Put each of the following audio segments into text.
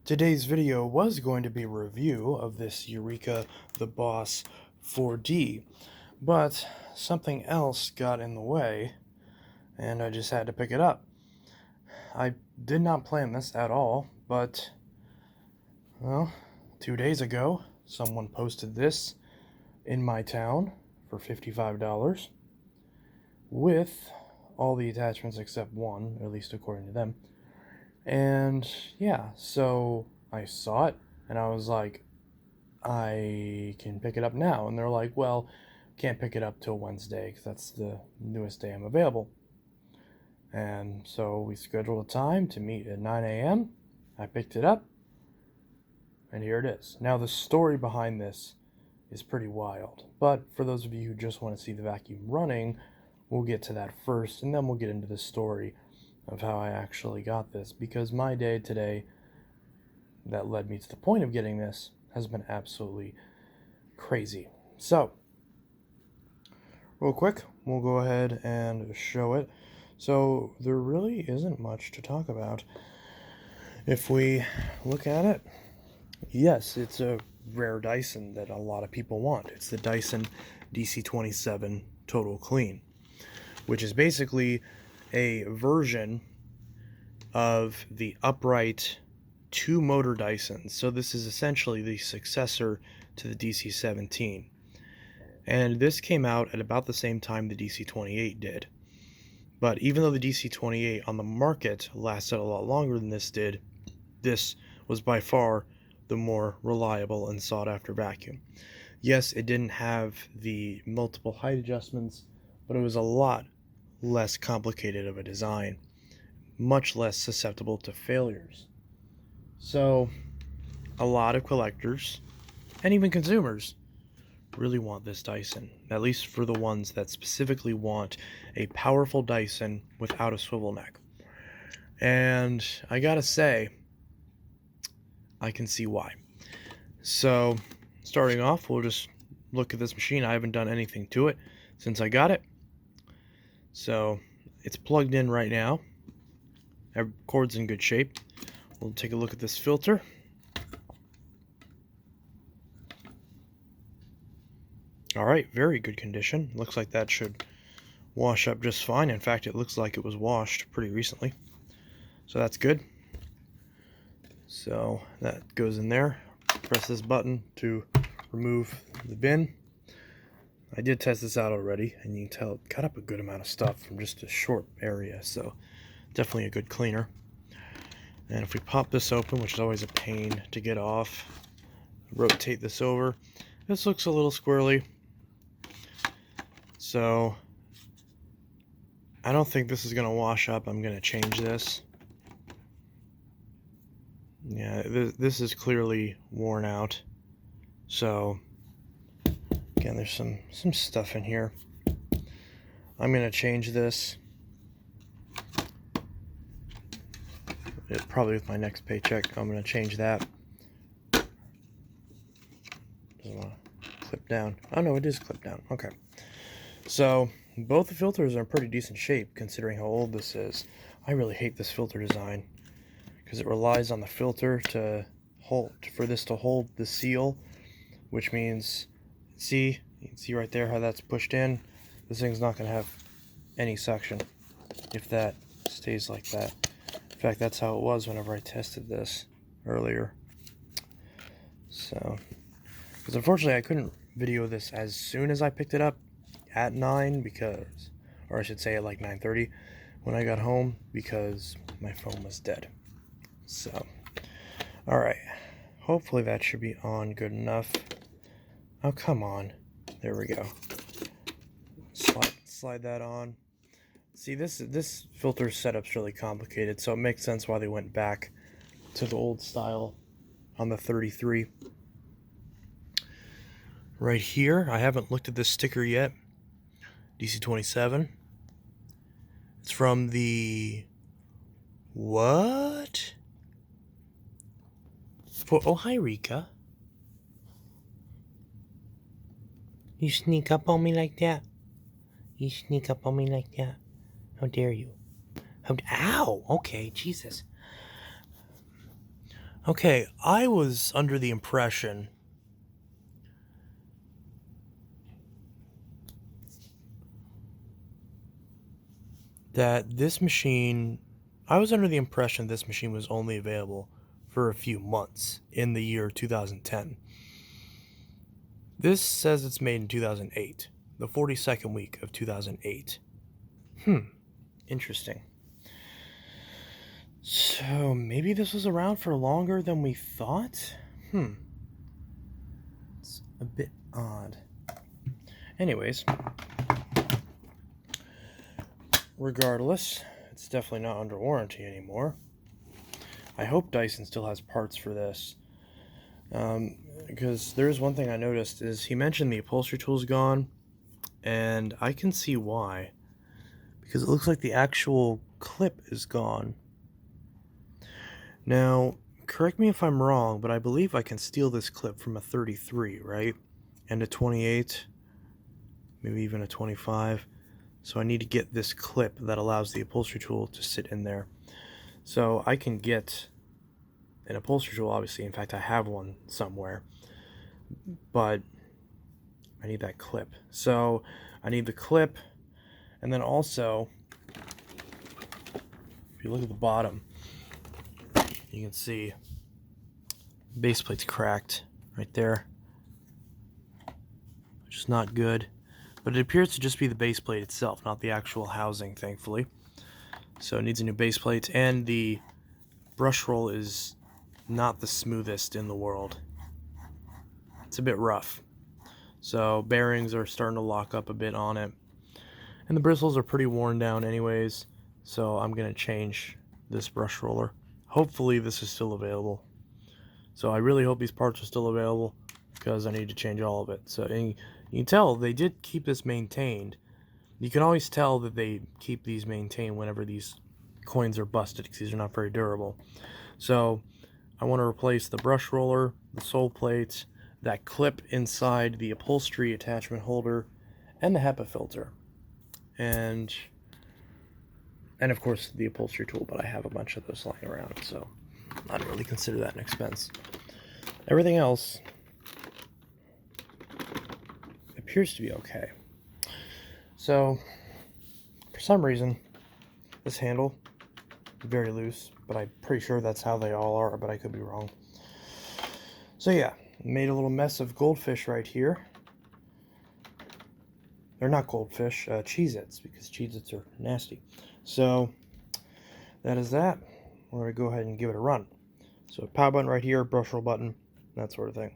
Today's video was going to be a review of this Eureka the Boss 4D, but something else got in the way, and I just had to pick it up. I did not plan this at all, but, well, 2 days ago, someone posted this in my town for $55 with all the attachments except one, at least according to them. And yeah, so I saw it and I was like, I can pick it up now. And they're like, well, can't pick it up till Wednesday because that's the newest day I'm available. And so we scheduled a time to meet at 9 a.m. I picked it up, and here it is. Now, the story behind this is pretty wild, but for those of you who just want to see the vacuum running, we'll get to that first, and then we'll get into the story of how I actually got this, because my day today that led me to the point of getting this has been absolutely crazy. So, real quick, we'll go ahead and show it. So, there really isn't much to talk about. If we look at it, yes, it's a rare Dyson that a lot of people want. It's the Dyson DC27 Total Clean, which is basically a version of the upright two-motor Dysons. So this is essentially the successor to the DC17. And this came out at about the same time the DC28 did. But even though the DC28 on the market lasted a lot longer than this did, this was by far the more reliable and sought-after vacuum. Yes, it didn't have the multiple height adjustments, but it was a lot less complicated of a design, much less susceptible to failures. So, a lot of collectors, and even consumers, really want this Dyson, at least for the ones that specifically want a powerful Dyson without a swivel neck. And I gotta say, I can see why. So, starting off, we'll just look at this machine. I haven't done anything to it since I got it. So, it's plugged in right now. Every cord's in good shape. We'll take a look at this filter. Alright, very good condition. Looks like that should wash up just fine. In fact, it looks like it was washed pretty recently. So that's good. So that goes in there. Press this button to remove the bin. I did test this out already, and you can tell it cut up a good amount of stuff from just a short area, so definitely a good cleaner. And if we pop this open, which is always a pain to get off, rotate this over. This looks a little squirrely, so I don't think this is going to wash up. I'm going to change this. Yeah, this is clearly worn out. So, again, there's some stuff in here. I'm going to change this. Probably with my next paycheck, I'm going to change that. Doesn't want to clip down. Oh, no, it is clipped down. Okay. So, both the filters are in pretty decent shape, considering how old this is. I really hate this filter design, because it relies on the filter for this to hold the seal, which means, you can see right there how that's pushed in. This thing's not going to have any suction if that stays like that. In fact, that's how it was whenever I tested this earlier. So, because unfortunately I couldn't video this as soon as I picked it up at 9 because, or I should say at like 9:30 when I got home, because my phone was dead. So, alright, hopefully that should be on good enough. Oh, come on. There we go. Slide that on. See, this filter setup's really complicated, so it makes sense why they went back to the old style on the 33. Right here, I haven't looked at this sticker yet. DC27. It's from the... What? Oh, hi, Rika. You sneak up on me like that? You sneak up on me like that? How dare you? Ow! Okay, Jesus. Okay, I was under the impression that this machine was only available for a few months in the year 2010. This says it's made in 2008, the 42nd week of 2008. Interesting. So maybe this was around for longer than we thought? It's a bit odd. Anyways, regardless, it's definitely not under warranty anymore. I hope Dyson still has parts for this. Because there's one thing I noticed is he mentioned the upholstery tool's gone, and I can see why. Because it looks like the actual clip is gone. Now, correct me if I'm wrong, but I believe I can steal this clip from a 33, right? And a 28, maybe even a 25. So I need to get this clip that allows the upholstery tool to sit in there. So I can get an upholstery tool, obviously. In fact, I have one somewhere. But I need that clip. So I need the clip, and then also, if you look at the bottom, you can see the base plate's cracked right there, which is not good. But it appears to just be the base plate itself, not the actual housing, thankfully. So it needs a new base plate, and the brush roll is not the smoothest in the world. It's a bit rough. So bearings are starting to lock up a bit on it. And the bristles are pretty worn down anyways, so I'm going to change this brush roller. Hopefully this is still available. So I really hope these parts are still available, because I need to change all of it. So you can tell they did keep this maintained. You can always tell that they keep these maintained whenever these coins are busted, because these are not very durable. So I want to replace the brush roller, the sole plates, that clip inside the upholstery attachment holder, and the HEPA filter. And of course the upholstery tool, but I have a bunch of those lying around, so I don't really consider that an expense. Everything else appears to be okay. So for some reason this handle is very loose, but I'm pretty sure that's how they all are, but I could be wrong. So yeah, made a little mess of goldfish right here. They're not goldfish, Cheez-Its, because Cheez-Its are nasty. So that is that. We're going to go ahead and give it a run. So power button right here, brush roll button, that sort of thing.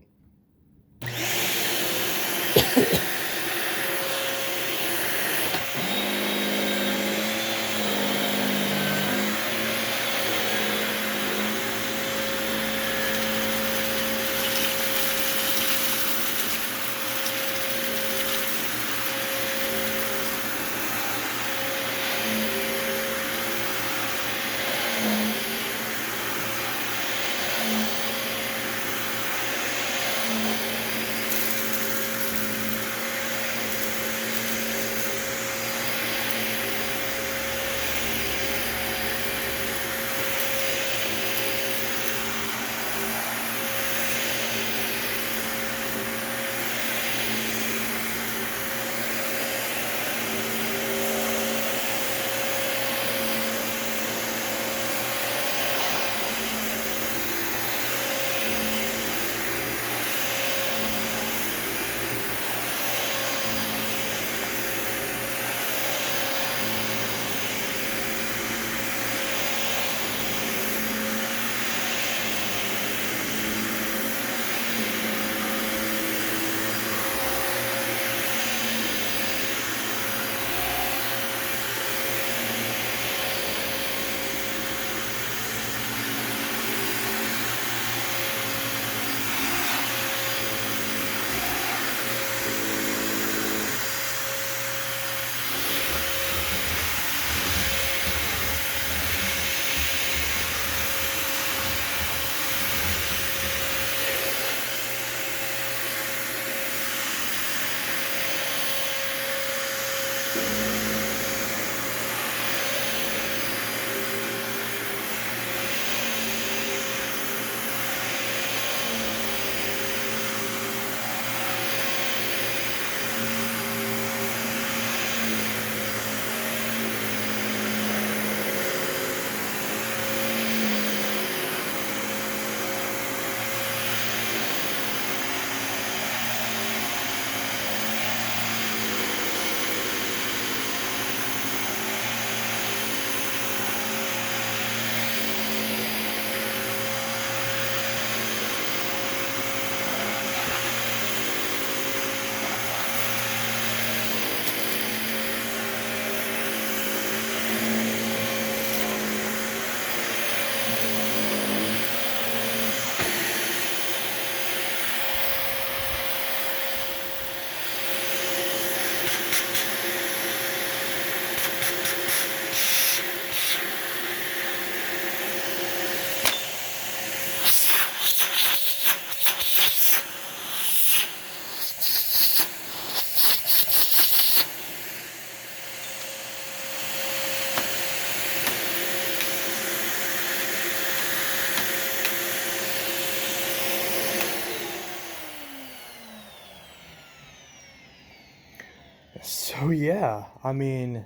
So yeah, I mean,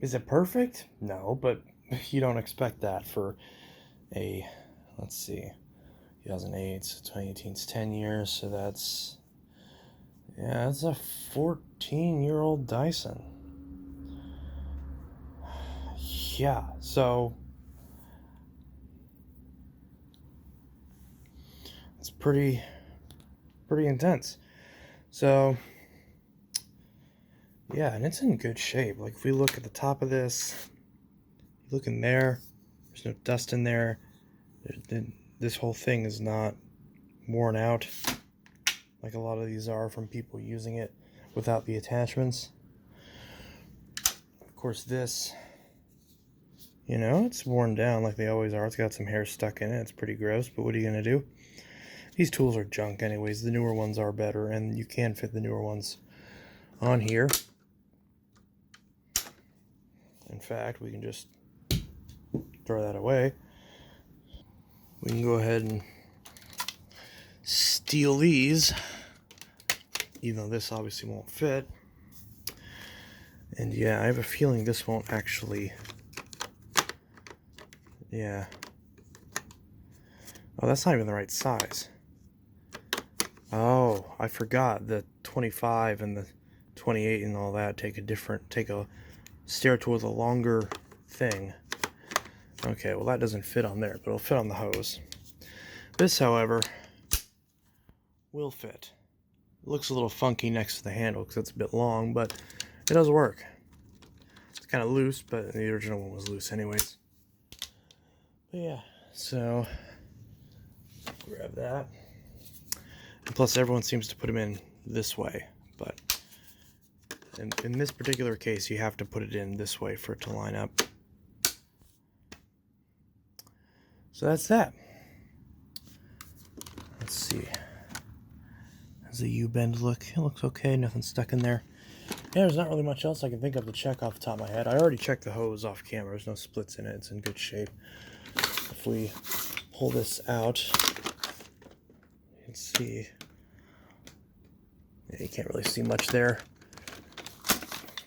is it perfect? No, but you don't expect that for a, let's see, 2008, so 2018 is 10 years, so that's a 14-year-old Dyson. Yeah, so it's pretty intense. So yeah, and it's in good shape. Like if we look at the top of this, you look in there, there's no dust in there. This whole thing is not worn out like a lot of these are from people using it without the attachments. Of course, this, it's worn down like they always are. It's got some hair stuck in it. It's pretty gross, but what are you going to do? These tools are junk anyways. The newer ones are better, and you can fit the newer ones on here. In fact, we can just throw that away. We can go ahead and steal these, even though this obviously won't fit. And yeah, I have a feeling this won't actually, yeah. Oh, that's not even the right size. Oh, I forgot the 25 and the 28 and all that take a steer towards a longer thing. Okay, well that doesn't fit on there, but it'll fit on the hose. This, however, will fit. It looks a little funky next to the handle because it's a bit long, but it does work. It's kind of loose, but the original one was loose anyways. But yeah, so grab that. And plus everyone seems to put them in this way, but in this particular case you have to put it in this way for it to line up. So that's that. Let's see. How's the U-bend look? It looks okay, nothing stuck in there. Yeah, there's not really much else I can think of to check off the top of my head. I already checked the hose off camera. There's no splits in it. It's in good shape. If we pull this out, you can see. Yeah, you can't really see much there,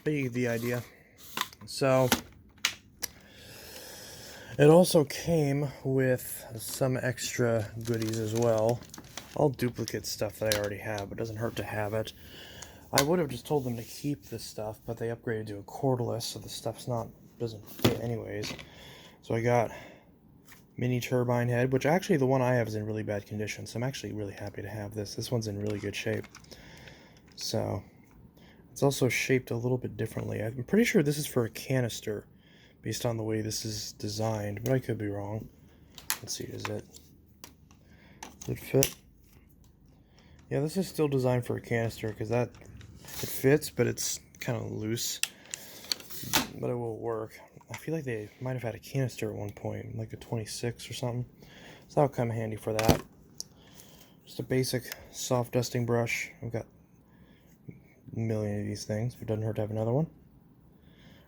but you get the idea. So it also came with some extra goodies as well. All duplicate stuff that I already have, but it doesn't hurt to have it. I would have just told them to keep this stuff, but they upgraded to a cordless, so the stuff's doesn't fit anyways. So I got mini turbine head, which actually the one I have is in really bad condition, so I'm actually really happy to have this. This one's in really good shape. So it's also shaped a little bit differently. I'm pretty sure this is for a canister based on the way this is designed, but I could be wrong. Let's see, does it fit? Yeah, this is still designed for a canister because it fits, but it's kind of loose, but it will work. I feel like they might have had a canister at one point, like a 26 or something, so that'll come handy for that. Just a basic soft dusting brush. I've got a million of these things, but it doesn't hurt to have another one.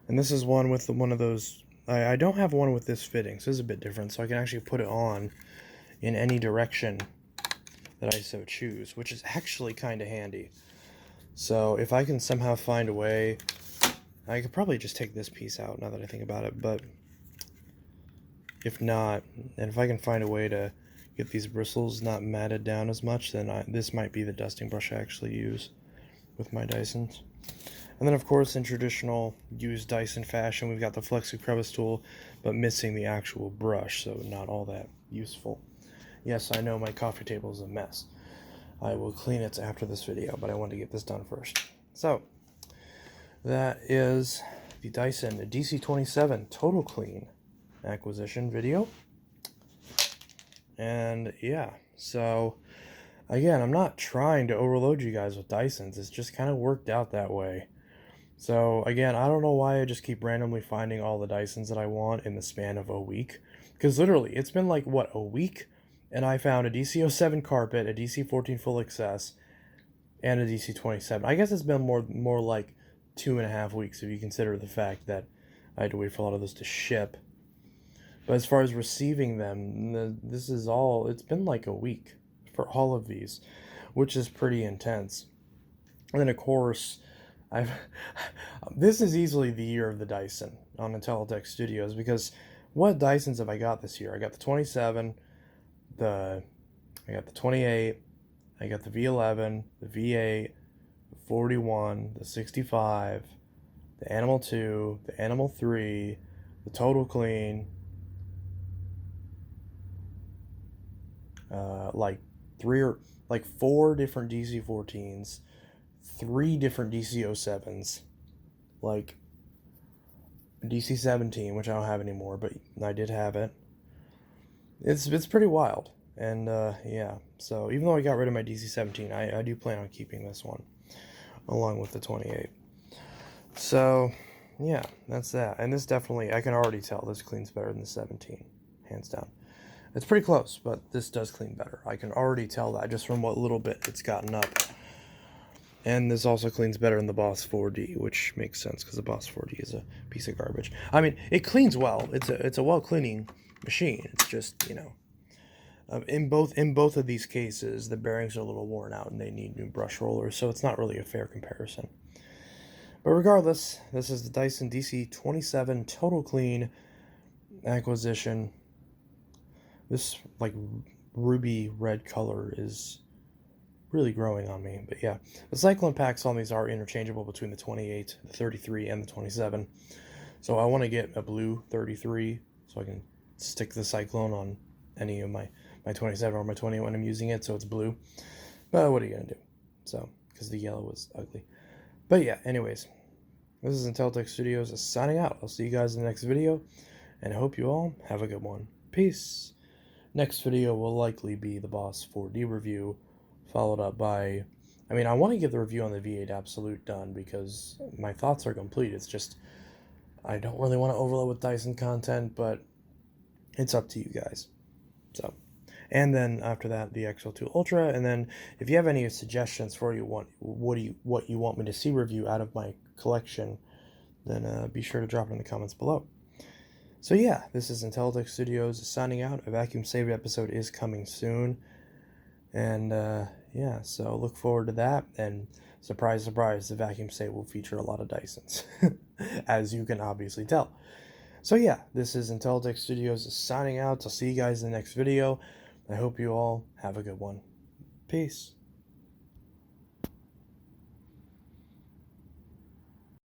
And this is one with one of those. I don't have one with this fitting, so this is a bit different, so I can actually put it on in any direction that I so choose, which is actually kind of handy. So if I can somehow find a way, I could probably just take this piece out now that I think about it, but if not, and if I can find a way to get these bristles not matted down as much, then this might be the dusting brush I actually use with my Dysons. And then of course in traditional used Dyson fashion, we've got the flexi crevice tool, but missing the actual brush, so not all that useful. Yes, I know my coffee table is a mess. I will clean it after this video, but I want to get this done first. So, that is the Dyson DC27 Total Clean acquisition video. And yeah, so again, I'm not trying to overload you guys with Dysons. It's just kind of worked out that way. So again, I don't know why I just keep randomly finding all the Dysons that I want in the span of a week. Because literally, it's been like, what, a week? And I found a DC07 carpet, a DC14 full access, and a DC27. I guess it's been more like 2.5 weeks if you consider the fact that I had to wait for a lot of those to ship. But as far as receiving them, it's been like a week for all of these, which is pretty intense. And then of course, I've this is easily the year of the Dyson on Intellitech Studios, because what Dysons have I got this year? I got the 27, I got the 28, I got the V11, the V8, the 41, the 65, the Animal 2, the Animal 3, the Total Clean, like four different DC14s, three different DC07s, like DC17, which I don't have anymore, but I did have it. It's pretty wild, and yeah. So even though I got rid of my DC17, I do plan on keeping this one along with the 28. So yeah, that's that. And this definitely, I can already tell this cleans better than the 17, hands down. It's pretty close, but this does clean better. I can already tell that just from what little bit it's gotten up. And this also cleans better than the Boss 4D, which makes sense because the Boss 4D is a piece of garbage. I mean, it cleans well. It's a well cleaning machine. It's just, you know, in both of these cases, the bearings are a little worn out and they need new brush rollers, so it's not really a fair comparison. But regardless, this is the Dyson DC27 Total Clean acquisition. This like ruby red color is really growing on me. But yeah, the cyclone packs on these are interchangeable between the 28, the 33, and the 27. So I want to get a blue 33 so I can stick the cyclone on any of my 27 or my 20 when I'm using it, so it's blue. But what are you going to do? So, because the yellow was ugly. But yeah, anyways, this is Intellitech Studios signing out. I'll see you guys in the next video, and I hope you all have a good one. Peace. Next video will likely be the Boss 4D review, followed up by, I mean, I want to get the review on the V8 Absolute done because my thoughts are complete. It's just, I don't really want to overload with Dyson content, but it's up to you guys. So, and then after that, the XL2 Ultra, and then if you have any suggestions for what you want me to see review out of my collection, then be sure to drop it in the comments below. So yeah, this is Intellitech Studios signing out. A vacuum saved episode is coming soon. And yeah, so look forward to that. And surprise, surprise, the vacuum save will feature a lot of Dysons, as you can obviously tell. So yeah, this is Intellitech Studios signing out. I'll see you guys in the next video. I hope you all have a good one. Peace.